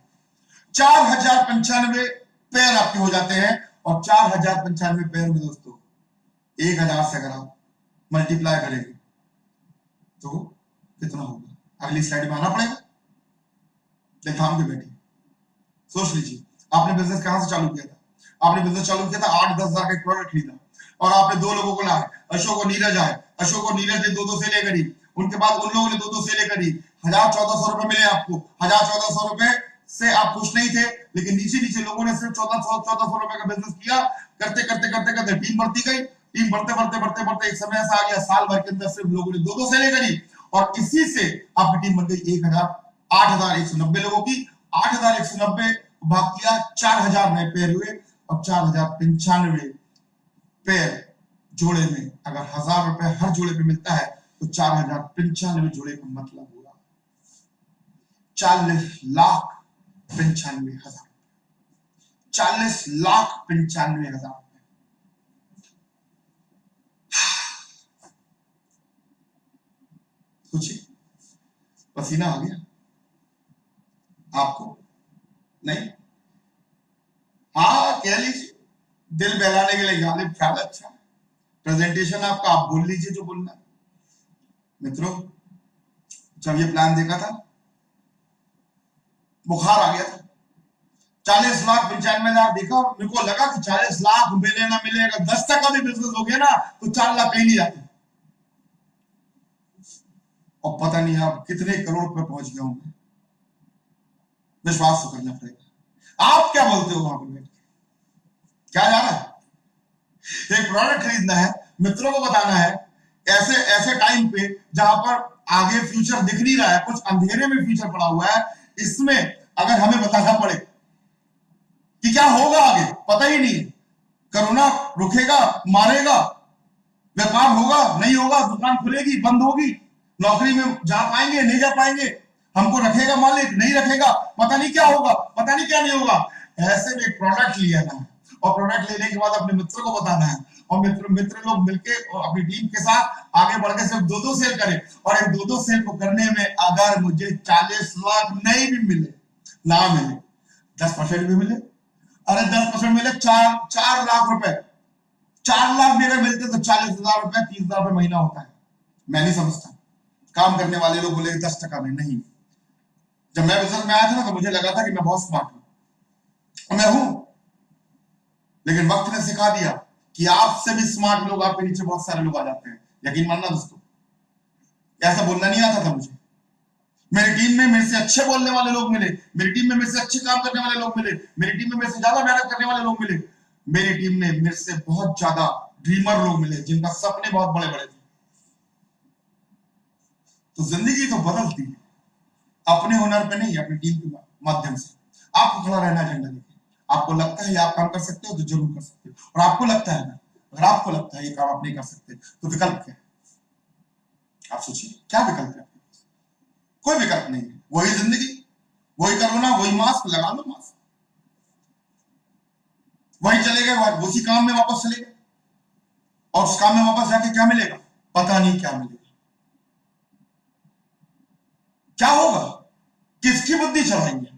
4095 पेयर आपके हो जाते हैं, और 4095 पेयर में दोस्तों 1000 से अगर आप मल्टीप्लाई करेंगे तो कितना होगा, अगली स्लाइड में आना पड़ेगा। थाम के बैठिए, सोच लीजिए, आपने बिजनेस कहां से चालू किया था? आपने बिजनेस चालू किया था 8-10 हजार का एक प्रोडक्ट खरीदा और आपने 2 लोगों को लाया, अशोक और नीरज आए। अशोक और नीरज ने 2-2 सेलें करी, उनके बाद उन लोगों ने 2-2 सेलें करी, 1000-1400 रुपए मिले आपको। 1000-1400 रुपए से आप खुश नहीं थे, लेकिन नीचे नीचे लोगों ने सिर्फ 1400 रुपए का बिजनेस किया। करते करते करते करते टीम बढ़ती गई, टीम बढ़ते बढ़ते बढ़ते बढ़ते एक समय ऐसा आ गया, साल भर के अंदर सिर्फ लोगों ने 2-2 सेलें करी और इसी से आपकी टीम बन गई 8190 लोगों की। 8190 भाग किया 4000 नए पेयर हुए और 4095 पेयर जोड़े में अगर 1000 रुपए हर जोड़े पे मिलता है तो 4095 जोड़े का मतलब हुआ 40,95,000, 40,95,000। सोचिए, पसीना आ गया आपको? नहीं? हाँ, कह लीजिए, दिल बहलाने के लिए गालिब ख्याल अच्छा, प्रेजेंटेशन आपका, आप बोल लीजिए जो बोलना है। मित्रों, जब ये प्लान देखा था बुखार आ गया था। 40,95,000 देखा, मेरे को लगा कि 40 लाख मिले ना मिले, अगर 10 का भी बिजनेस हो गया ना तो 4 लाख कहीं नहीं जाते। और पता नहीं आप कितने करोड़ पे पहुंच गया हूं। विश्वास तो करना पड़ेगा। आप क्या बोलते हो वहां पर बैठ के? क्या जाना है? एक प्रोडक्ट खरीदना है, मित्रों को बताना है, ऐसे ऐसे टाइम पे जहां पर आगे फ्यूचर दिख नहीं रहा है, कुछ अंधेरे में फ्यूचर पड़ा हुआ है, इसमें अगर हमें बताना पड़े कि क्या होगा आगे, पता ही नहीं। कोरोना रुकेगा, मारेगा, व्यापार होगा, नहीं होगा, दुकान खुलेगी, बंद होगी, नौकरी में जा पाएंगे, नहीं जा पाएंगे, हमको रखेगा मालिक, नहीं रखेगा, पता नहीं क्या होगा, पता नहीं क्या नहीं होगा। ऐसे में एक प्रोडक्ट लिया ना, और प्रोडक्ट लेने के बाद अपने मित्रों को बताना है, और मित्र लोग मिलके अपनी टीम के साथ आगे बढ़ के सिर्फ 2-2 सेल करें। और एक 2-2 सेल को करने में अगर मुझे 40 लाख नहीं भी मिले, ना मिले, 10% भी मिले, अरे 10% मिले, 4 लाख रुपए, 4 लाख भी अगर मिलते तो 40,000 रुपए, 30,000 रुपए महीना होता है। मैं नहीं समझता। काम करने वाले लोग बोले 10% में नहीं। जब मैं बिजनेस में आया था ना तो मुझे लगा था कि मैं बहुत स्मार्ट हूं, मैं हूं, लेकिन वक्त ने सिखा दिया कि आपसे भी स्मार्ट लोग, आपके नीचे बहुत सारे लोग आ जाते हैं। यकीन मानना दोस्तों, ऐसा बोलना नहीं आता था मुझे। मेरी टीम में मेरे से अच्छे बोलने वाले लोग मिले, मेरी टीम में मेरे से अच्छे काम करने वाले लोग मिले, मेरी टीम में मेरे से ज्यादा मेहनत करने वाले लोग मिले, मेरी टीम में मेरे से बहुत ज्यादा ड्रीमर लोग मिले, जिनका सपने बहुत बड़े बड़े थे। तो जिंदगी तो बदलती है, अपने हुनर पे नहीं, अपनी टीम के माध्यम से। आपको खड़ा रहना एजेंडा लेके। आपको लगता है आप काम कर सकते हो तो जरूर कर सकते हो, और आपको लगता है ना, अगर आपको लगता है ये काम आप नहीं कर सकते तो विकल्प क्या है? आप सोचिए, क्या विकल्प है? कोई विकल्प नहीं है। वही जिंदगी, वही कोरोना, वही मास्क लगा लो, मास्क वही चले गए, उसी काम में वापस चले गए, और उस काम में वापस जाके क्या मिलेगा? पता नहीं क्या मिलेगा, क्या होगा, किसकी बुद्धि चलाएंगे,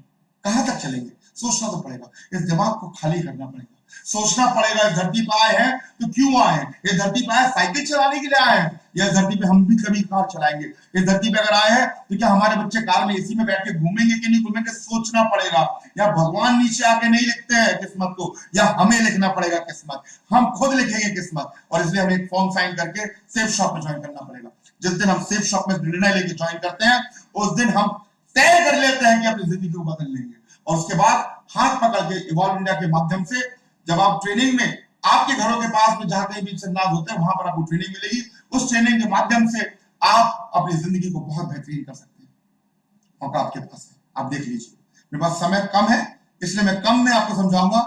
कहां तक चलेंगे? सोचना तो पड़ेगा, इस दिमाग को खाली करना पड़ेगा, सोचना पड़ेगा। इस धरती पर आए हैं तो क्यों आए हैं? इस धरती पर आए साइकिल चलाने के लिए आए हैं, या इस धरती पे हम भी कभी कार चलाएंगे? इस धरती पे अगर आए हैं तो क्या हमारे बच्चे कार में एसी में बैठ के घूमेंगे कि नहीं घूमेंगे? सोचना पड़ेगा। या भगवान नीचे आके नहीं लिखते हैं किस्मत को, या हमें लिखना पड़ेगा किस्मत, हम खुद लिखेंगे किस्मत। और इसलिए हमें एक फॉर्म साइन करके सेफ शॉप में ज्वाइन करना पड़ेगा। जिस दिन हम सेफ शॉप में निर्णय लेके ज्वाइन करते हैं, उस दिन हम तय कर लेते हैं कि अपनी जिंदगी को बदल लेंगे। और उसके बाद हाथ पकड़ के इवॉल्व इंडिया के माध्यम से, जब आप ट्रेनिंग में आपके घरों के पास में जहां कहीं भी सेमिनार होते हैं, वहां पर आपको ट्रेनिंग मिलेगी। उस ट्रेनिंग के माध्यम से आप अपनी जिंदगी को बहुत बेहतरीन कर सकते हैं। मौका आपके पास है, आप देख लीजिए। मेरे पास समय कम है, इसलिए मैं कम में आपको समझाऊंगा।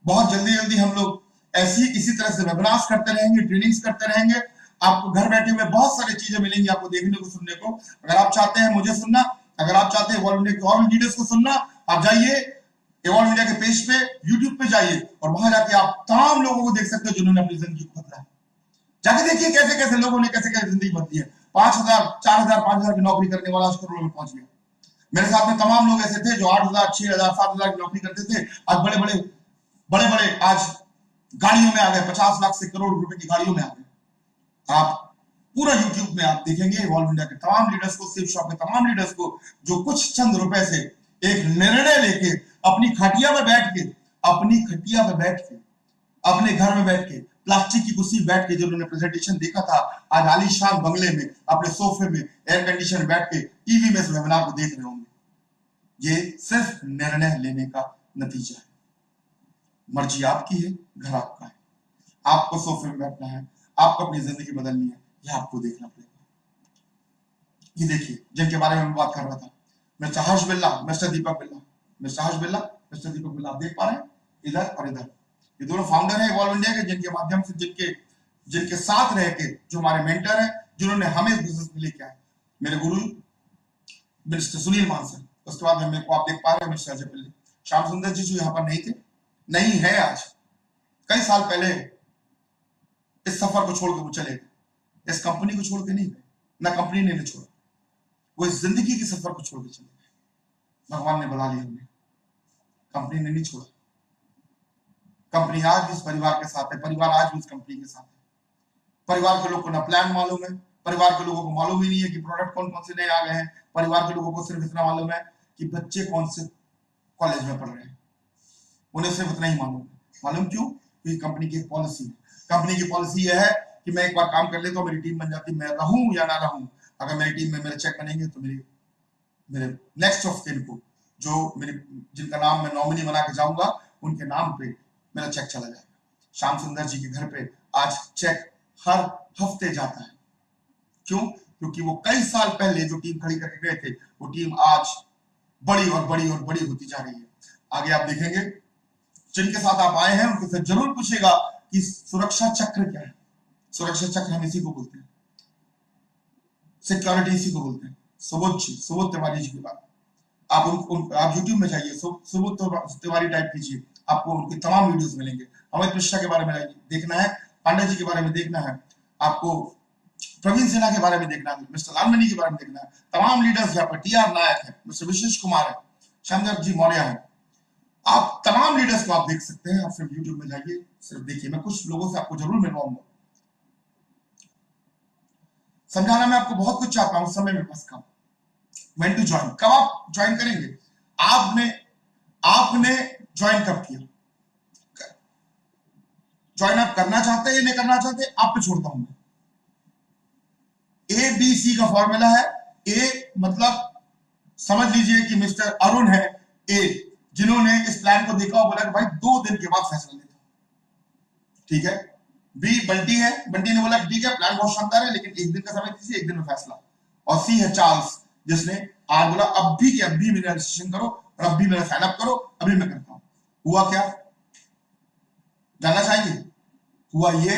बहुत जल्दी जल्दी हम लोग इसी तरह से वेबिनार्स करते रहेंगे, ट्रेनिंग्स करते रहेंगे। आपको घर बैठे हुए बहुत सारी चीजें मिलेंगी आपको देखने को, सुनने को। अगर आप चाहते हैं मुझे सुनना, अगर आप चाहते हैं इवॉल्व इंडिया के और वीडियोस को सुनना, आप जाइए इवॉल्व इंडिया के पेज पे, यूट्यूब पे जाइए, और वहां जाके आप तमाम लोगों को देख सकते हो जिन्होंने अपनी जिंदगी को बदला है। जाके देखिए कैसे कैसे लोगों ने कैसे कैसे जिंदगी बदली है। 5,000, 4,000, 5,000 की नौकरी करने वाला आज करोड़ों में पहुंच गया। मेरे साथ में तमाम लोग ऐसे थे जो 8,000, 6,000, 7,000 की नौकरी करते थे, आज बड़े बड़े आज गाड़ियों में आ गए, 50 लाख से करोड़ रुपए की गाड़ियों में आ गए। आप पूरा यूट्यूब में आप देखेंगे इवॉल्व इंडिया के तमाम लीडर्स को, सेफ शॉप के तमाम लीडर्स को, जो कुछ चंद रुपए से एक निर्णय लेके अपनी खटिया में बैठ के, अपनी खटिया में बैठ के, अपने घर में बैठ के, प्लास्टिक की कुर्सी बैठ के, जो उन्होंने प्रेजेंटेशन देखा था, आज आलीशान बंगले में अपने सोफे में एयर कंडीशन में बैठ के टीवी में इस वेबिनार को देख रहे होंगे। ये सिर्फ निर्णय लेने का नतीजा है। मर्जी आपकी है, घर आपका है, आपको सोफे में बैठना है, आपको अपनी जिंदगी बदलनी है, यह आपको देखना पड़ेगा। ये देखिए जिनके बारे में मैं बात कर रहा था, मिस्टर हर्ष बिरला, मिस्टर दीपक बिरला, मिस्टर हर्ष बिरला, मिस्टर दीपक बिरला, आप देख पा रहे हैं इधर और इधर, ये दोनों फाउंडर हैं इवॉल्व इंडिया के, जिनके माध्यम से, जिनके साथ रह के, जो हमारे मेंटर हैं, जिन्होंने हमें इस बिजनेस में लेके आए, मेरे गुरु मिस्टर सुनील मानसर। उसके बाद मेरे को आप देख पा रहे हैं मिस्टर अजय पिल्ले, श्याम सुंदर जी जो यहाँ पर नहीं थे, नहीं है आज, कई साल पहले इस सफर को छोड़ के वो चले गए, इस कंपनी को छोड़ के नहीं गए, ना कंपनी ने छोड़ा, वो इस जिंदगी के सफर को छोड़ के चले गए। भगवान ने बुला लिया हमें, कंपनी ने नहीं छोड़ा। कंपनी आज भी इस परिवार के साथ है, परिवार आज भी इस कंपनी के साथ है। परिवार के लोगों को ना प्लान मालूम है, परिवार के लोगों को मालूम ही नहीं है कि प्रोडक्ट कौन कौन से नए आ गए हैं। परिवार के लोगों को सिर्फ इतना मालूम है कि बच्चे कौन से कॉलेज में पढ़ रहे हैं, उन्हें सिर्फ इतना ही मालूम है। मालूम क्यों? क्योंकि कंपनी की एक पॉलिसी है। कंपनी की पॉलिसी यह है कि मैं एक बार काम कर लेता हूं, मेरी टीम बन जाती है, मैं रहूं या ना रहूं, अगर मेरी टीम में मेरे चेक बनेंगे तो मेरे नेक्स्ट ऑफ किन को, जो मेरे जिनका नाम मैं नॉमिनी बना के जाऊंगा, उनके नाम पे मेरा चेक चला जाएगा। श्याम सुंदर जी के घर पे आज चेक हर हफ्ते जाता है। क्यों? क्योंकि वो कई साल पहले जो टीम खड़ी करके गए थे, वो टीम आज बड़ी और बड़ी और बड़ी होती जा रही है। आगे आप देखेंगे, जिनके साथ आप आए हैं उनके साथ जरूर पूछेगा कि सुरक्षा चक्र क्या है। सुरक्षा चक्र हम इसी को बोलते हैं, सिक्योरिटी इसी को बोलते हैं। सुबोध तिवारी जी की बात आप यूट्यूब में जाइए, सुबोध तिवारी टाइप कीजिए, आपको उनकी तमाम वीडियोस मिलेंगे। अमित मिश्रा के बारे में देखना है, पांडे जी के बारे में देखना है, आपको प्रवीण सिन्हा के बारे में देखना है, मिस्टर लालमणि के बारे में देखना है। तमाम लीडर्स यहाँ पर, टीआर नायक है, मिस्टर विशेष कुमार है, चंद्र जी मौर्य है, आप तमाम लीडर्स को आप देख सकते हैं। आप सिर्फ यूट्यूब में जाइए, सिर्फ देखिए। मैं कुछ लोगों से आपको जरूर मिलवाऊंगा। समझाना मैं आपको बहुत कुछ चाहता हूं, समय में बस कम। व्हेन टू ज्वाइन, कब आप ज्वाइन करेंगे? आपने ज्वाइन कब किया? ज्वाइन आप करना चाहते हैं या नहीं करना चाहते, आप पे छोड़ता हूं मैं। ए बी सी का फॉर्मूला है। ए मतलब समझ लीजिए कि मिस्टर अरुण है ए, जिन्होंने इस प्लान को देखा और बोला कि भाई 2 दिन के बाद फैसला लेता हूं, ठीक है। बी बंटी है, बंटी ने बोला ठीक है प्लान बहुत शानदार है, लेकिन 1 दिन का समय दीजिए, 1 दिन में फैसला। और सी है चार्ल्स, जिसने आज बोला अब भी कि अभी मेरा रजिस्ट्रेशन करो और अभी मेरा साइन अप करो, अभी मैं करता हूं। हुआ क्या, जानना चाहेंगे? हुआ ये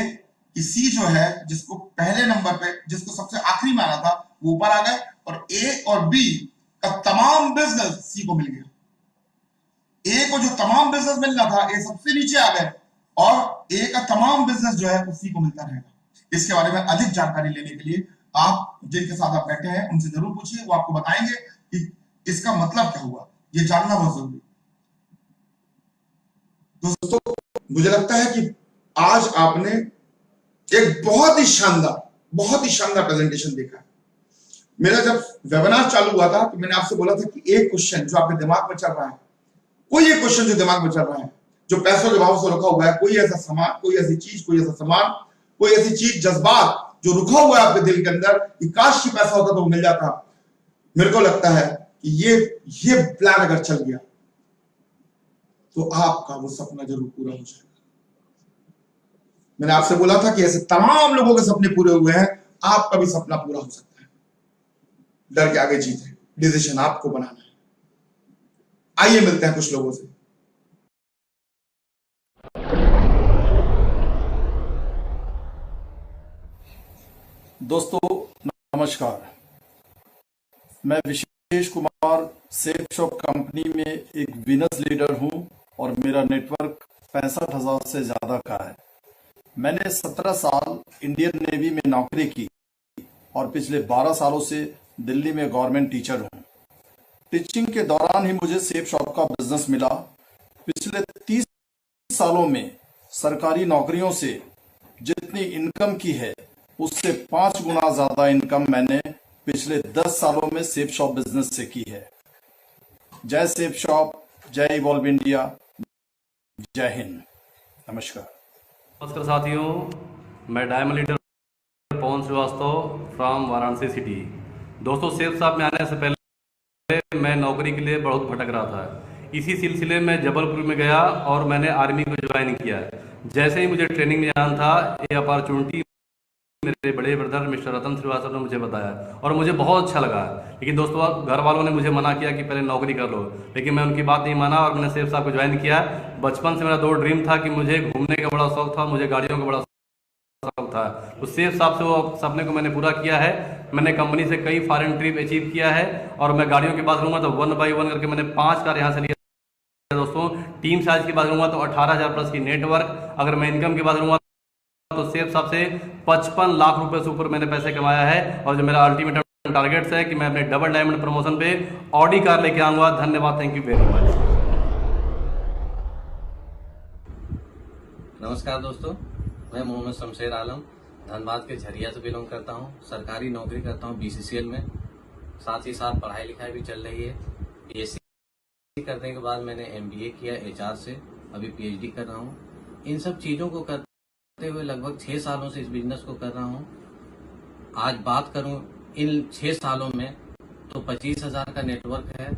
कि सी जो है, जिसको पहले नंबर पे, जिसको सबसे आखिरी में आना था, वो ऊपर आ गए और ए और बी का तमाम बिजनेस सी को मिल गया। ए को जो तमाम बिजनेस मिलना था, ए सबसे नीचे आ गए और ए का तमाम बिजनेस जो है उसी को मिलता रहेगा। इसके बारे में अधिक जानकारी लेने के लिए आप जिनके साथ आप बैठे हैं उनसे जरूर पूछिए, वो आपको बताएंगे कि इसका मतलब क्या हुआ। ये जानना बहुत जरूरी है। दोस्तों, मुझे लगता है कि आज आपने एक बहुत ही शानदार प्रेजेंटेशन देखा है। मेरा जब वेबिनार चालू हुआ था तो मैंने आपसे बोला था कि एक क्वेश्चन जो आपके दिमाग में चल रहा है, कोई एक क्वेश्चन जो दिमाग में चल रहा है, जो पैसों के भाव से रुका हुआ है, कोई ऐसा सामान, कोई ऐसी चीज, कोई ऐसा सामान, कोई ऐसी चीज, जज्बात जो रुका हुआ है आपके दिल के अंदर कि काश की पैसा होता तो मिल जाता। मेरे को लगता है कि ये प्लान अगर चल गया तो आपका वो सपना जरूर पूरा हो जाएगा। मैंने आपसे बोला था कि ऐसे तमाम लोगों के सपने पूरे हुए हैं, आपका भी सपना पूरा हो सकता है। डर के आगे जीत है, डिसीजन आपको बनाना है। आइए मिलते हैं कुछ लोगों से। दोस्तों नमस्कार, मैं विशेष कुमार सेफ शॉप कंपनी में एक विनर्स लीडर हूं और मेरा नेटवर्क 65,000 से ज्यादा का है। मैंने 17 साल इंडियन नेवी में नौकरी की और पिछले 12 सालों से दिल्ली में गवर्नमेंट टीचर हूं। टीचिंग के दौरान ही मुझे सेफ शॉप का बिजनेस मिला। पिछले 30 सालों में सरकारी नौकरियों से जितनी इनकम की है उससे 5 गुना ज्यादा इनकम मैंने पिछले 10 सालों में सेफ शॉप बिजनेस से की है। जय सेफ शॉप, जय इवॉल्व इंडिया, जय हिंद, नमस्कार। नमस्कार साथियों, मैं diamond leader Pawan Shrivastava from Varanasi city. दोस्तों, सेफ शॉप में आने से पहले मैं नौकरी के लिए बहुत भटक रहा था। इसी सिलसिले में जबलपुर में गया और मैंने आर्मी को ज्वाइन किया। जैसे ही मुझे ट्रेनिंग में जाना था, ये अपॉर्चुनिटी मेरे बड़े ब्रदर मिस्टर रतन श्रीवास्तव ने मुझे बताया और मुझे बहुत अच्छा लगा। लेकिन दोस्तों, घर वालों ने मुझे मना किया कि पहले नौकरी कर लो, लेकिन मैं उनकी बात नहीं माना और मैंने सेफ शॉप को ज्वाइन किया। बचपन से मेरा 2 ड्रीम था कि मुझे घूमने का बड़ा शौक था, मुझे गाड़ियों का बड़ा शौक था। तो सेफ शॉप से वो सपने को मैंने पूरा किया है। मैंने कंपनी से कई फॉरेन ट्रिप अचीव किया है और मैं गाड़ियों की बात करूँगा तो 1 बाई 1 करके मैंने 5 कार यहाँ से लिया। दोस्तों, टीम साइज की बात करूँगा तो 18,000 प्लस की नेटवर्क। अगर मैं इनकम की बात करूँगा तो सेफ शॉप से 55 लाख रुपए से ऊपर मैंने पैसे कमाया है। और जो मेरा अल्टीमेट टारगेट है कि मैं अपने डबल डायमंड प्रमोशन पे ऑडी कार लेके आऊंगा। धन्यवाद, थैंक यू वेरी मच। नमस्कार दोस्तों, मैं मोहम्मद शमशेर आलम धनबाद के झरिया से बिलोंग करता हूं। सरकारी नौकरी करता हूं BCCL में, साथ ही साथ पढ़ाई लिखाई भी चल रही है। BSc करने के बाद मैंने MBA किया HR से, अभी PhD कर रहा हूं। इन सब चीजों को करते हुए लगभग 6 सालों से इस बिजनेस को कर रहा हूं। आज बात करूं इन 6 सालों में तो 25,000 का नेटवर्क है,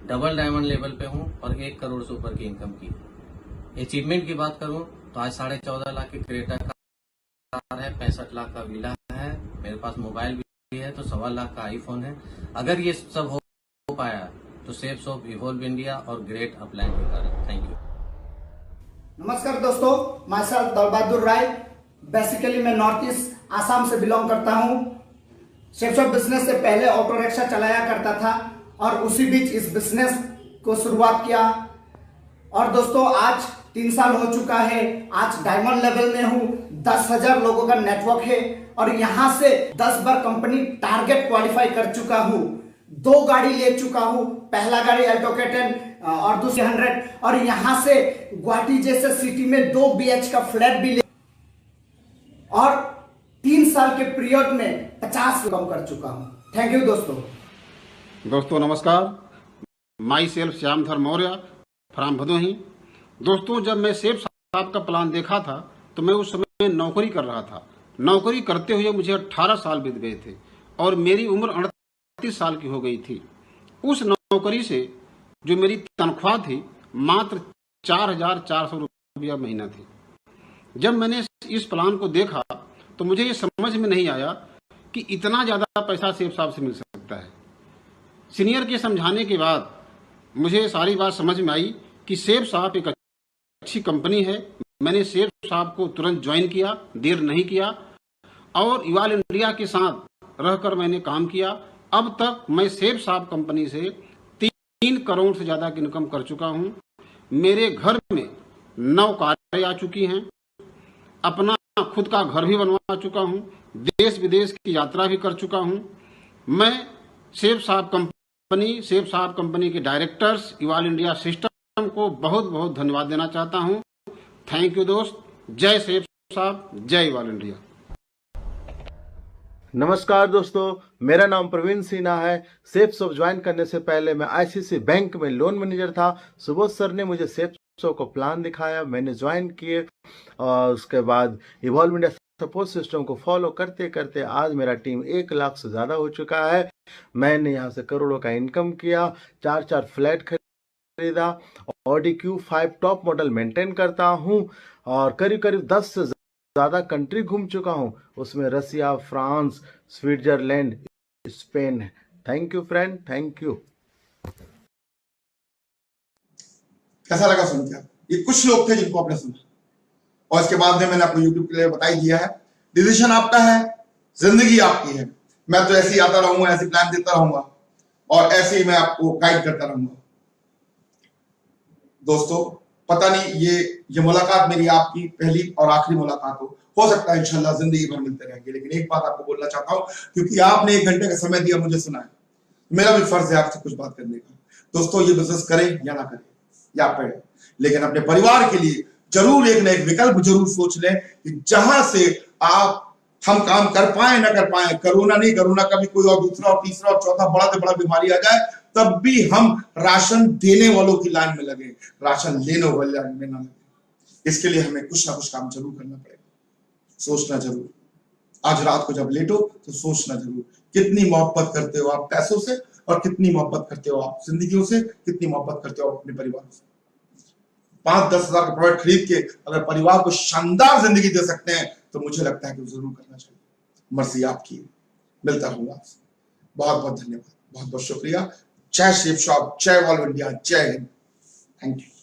डबल डायमंड लेवल पे हूं और 1 करोड़ से ऊपर की इनकम की। अचीवमेंट की बात करूं तो आज 14.5 लाख की क्रेटा कार है, 65 लाख का विला है, मेरे पास मोबाइल भी है तो 1.25 लाख का आईफोन है। अगर ये सब हो पाया तो सेफ शॉप, इवॉल्व इंडिया और ग्रेट अपलाइन के कारण। Thank you. नमस्कार दोस्तों, मैं सर दल बहादुर राय। बेसिकली मैं नॉर्थ ईस्ट आसाम से बिलोंग करता हूँ। सेफ शॉप बिजनेस से पहले ऑटो रिक्शा चलाया करता था और उसी बीच इस बिजनेस को शुरुआत किया। और दोस्तों, आज 3 साल हो चुका है। आज डायमंड लेवल में हूँ। 10,000 लोगों का नेटवर्क है और यहाँ से 10 बार कंपनी टारगेट क्वालिफाई कर चुका हूँ। 2 गाड़ी ले चुका हूँ। पहला गाड़ी अल्टो K10 और दूसरी 100। और यहाँ से गुवाहाटी जैसे सिटी में 2 BH का फ्लैट भी ले और 3 साल के पीरियड में 50 कम कर चुका हूँ। थैंक यू दोस्तों नमस्कार, myself Shyamdhar Maurya from Bhadohi. दोस्तों, जब मैं सेफ शॉप का प्लान देखा था तो मैं उस समय नौकरी कर रहा था। नौकरी करते हुए मुझे 18 साल बीत गए थे और मेरी उम्र 38 साल की हो गई थी। उस नौकरी से जो मेरी तनख्वाह थी मात्र 4,400 रुपया महीना थी। जब मैंने इस प्लान को देखा तो मुझे ये समझ में नहीं आया कि इतना ज्यादा पैसा सेफ शॉप से मिल सकता है। सीनियर के समझाने के बाद मुझे सारी बात समझ में आई कि सेफ शॉप एक अच्छी कंपनी है। मैंने सेफ शॉप को तुरंत ज्वाइन किया, देर नहीं किया और इवॉल्व इंडिया के साथ रहकर मैंने काम किया। अब तक मैं सेफ शॉप कंपनी से 3 करोड़ से ज्यादा की इनकम कर चुका हूं। मेरे घर में 9 कारें आ चुकी हैं, अपना खुद का घर भी बनवा चुका हूं, देश विदेश की यात्रा भी कर चुका हूं। मैं सेफ शॉप कंपनी के डायरेक्टर्स, इवॉल्व इंडिया सिस्टम को बहुत बहुत धन्यवाद देना चाहता हूं। थैंक यू दोस्त। जय सेफ शॉप, जय इवॉल्व इंडिया। नमस्कार दोस्तों, मेरा नाम प्रवीण सिन्हा है। सेफ शॉप ज्वाइन करने से पहले मैं ICICI बैंक में लोन मैनेजर था। सुबोध सर ने मुझे सेफ शॉप को प्लान दिखाया, मैंने ज्वाइन किए और उसके बाद इवॉल्व इंडिया सपोर्ट सिस्टम को फॉलो करते करते आज मेरा टीम 1 लाख से ज़्यादा हो चुका है। मैंने यहाँ से करोड़ों का इनकम किया, 4 फ्लैट खरीदा, Audi Q5 top model maintain करता हूँ और करीब करीब 10 से ज़्यादा कंट्री घूम चुका हूँ, उसमें Russia, France, Switzerland, Spain. Thank you friend, thank you. कैसा लगा सुन के? ये कुछ लोग थे जिनको आपने सुना और इसके बाद में मैंने आपको YouTube के लिए बता ही दिया है। डिसीजन आपका है, जिंदगी आपकी है। मैं तो ऐसे ही आता रहूंगा, ऐसे प्लान देता रहूंगा और ऐसे ही मैं आपको गाइड करता रहूंगा। दोस्तों, पता नहीं ये मुलाकात मेरी आपकी पहली और आखिरी मुलाकात हो सकता है इंशाल्लाह जिंदगी भर मिलते रहेंगे। लेकिन एक बात आपको बोलना चाहता हूं, क्योंकि आपने 1 घंटे का समय दिया मुझे सुना है, मेरा भी फर्ज है आपसे कुछ बात करने का। दोस्तों, ये बिजनेस करें या ना करें या पढ़े, लेकिन अपने परिवार के लिए जरूर एक ना एक विकल्प जरूर सोच लें कि जहां से आप हम काम कर पाए ना कर पाए, कोरोना नहीं, कोरोना का भी कोई और दूसरा और तीसरा और चौथा बड़ा से बड़ा बीमारी आ जाए, तब भी हम राशन देने वालों की लाइन में लगे, राशन लेने वाले लाइन में ना लगे। इसके लिए हमें कुछ ना कुछ काम जरूर करना पड़ेगा, सोचना जरूर। आज रात को जब लेटो तो सोचना जरूर, कितनी मोहब्बत करते हो आप पैसों से, और कितनी मोहब्बत करते हो आप जिंदगियों से, कितनी मोहब्बत करते हो अपने परिवार से। 5-10 हजार का प्रोडक्ट खरीद के अगर परिवार को शानदार जिंदगी दे सकते हैं तो मुझे लगता है कि जरूर करना चाहिए। मर्जी आपकी। मिलता रहूंगा आपसे। बहुत बहुत धन्यवाद, बहुत बहुत शुक्रिया। जय शिव शॉप, जय ऑल इंडिया, जय हिंद। Thank you.